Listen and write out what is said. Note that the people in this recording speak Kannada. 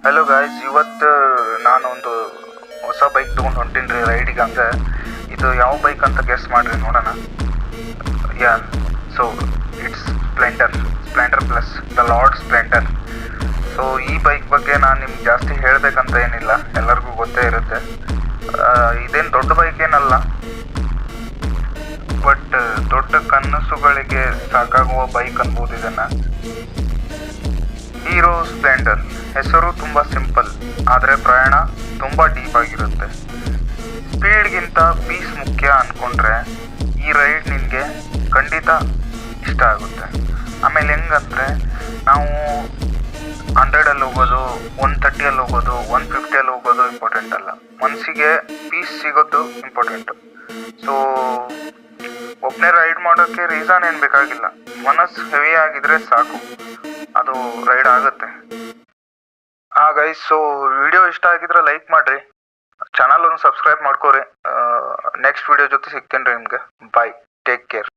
ಹಲೋ ಗಾಯ್ಸ್, ಇವತ್ತು ನಾನು ಒಂದು ಹೊಸ ಬೈಕ್ ತೊಗೊಂಡು ಹೊಂಟೀನಿ ರೀ ರೈಡಿಗೆ. ಅಂದರೆ ಇದು ಯಾವ ಬೈಕ್ ಅಂತ ಗೆಸ್ ಮಾಡಿರಿ ನೋಡೋಣ. Yeah so it's Splendor plus the lord Splendor. So ಈ ಬೈಕ್ ಬಗ್ಗೆ ನಾನು ನಿಮ್ಗೆ ಜಾಸ್ತಿ ಹೇಳಬೇಕಂತ ಏನಿಲ್ಲ, ಎಲ್ಲರಿಗೂ ಗೊತ್ತೇ ಇರುತ್ತೆ. ಇದೇನು ದೊಡ್ಡ ಬೈಕ್ ಏನಲ್ಲ, ಬಟ್ ದೊಡ್ಡ ಕನಸುಗಳಿಗೆ ಸಾಕಾಗುವ ಬೈಕ್ ಅನ್ಬೋದು ಇದನ್ನು. ಹೀರೋ ಸ್ಪ್ಲೆಂಡರ್ ಹೆಸರು ತುಂಬ ಸಿಂಪಲ್, ಆದರೆ ಪ್ರಯಾಣ ತುಂಬ ಡೀಪ್ ಆಗಿರುತ್ತೆ. ಸ್ಪೀಡ್ಗಿಂತ ಪೀಸ್ ಮುಖ್ಯ ಅಂದ್ಕೊಂಡ್ರೆ ಈ ರೈಡ್ ನಿನಗೆ ಖಂಡಿತ ಇಷ್ಟ ಆಗುತ್ತೆ. ಆಮೇಲೆ ಹೆಂಗಂದರೆ, ನಾವು 100ಅಲ್ಲಿ ಹೋಗೋದು, 130ಅಲ್ಲಿ ಹೋಗೋದು, 150ಅಲ್ಲಿ ಹೋಗೋದು ಇಂಪಾರ್ಟೆಂಟ್ ಅಲ್ಲ, ಮನಸ್ಸಿಗೆ ಪೀಸ್ ಸಿಗೋದು ಇಂಪಾರ್ಟೆಂಟು. ಸೊ ಒಬ್ಬನೇ ರೈಡ್ ಮಾಡೋಕ್ಕೆ ರೀಸನ್ ಏನು ಬೇಕಾಗಿಲ್ಲ, ಮನಸ್ಸು ಹೆವಿ ಆಗಿದ್ರೆ ಸಾಕು, ಅದು ರೈಡ್ ಆಗುತ್ತೆ. ಗೈಸ್, ಸೊ ವಿಡಿಯೋ ಇಷ್ಟ ಆಗಿದ್ರೆ ಲೈಕ್ ಮಾಡಿರಿ, ಚಾನಲ್ ಒಂದು ಸಬ್ಸ್ಕ್ರೈಬ್ ಮಾಡ್ಕೋರಿ. ನೆಕ್ಸ್ಟ್ ವಿಡಿಯೋ ಜೊತೆ ಸಿಗ್ತೇನೆ ರೀ ನಿಮ್ಗೆ. ಬಾಯ್, ಟೇಕ್ ಕೇರ್.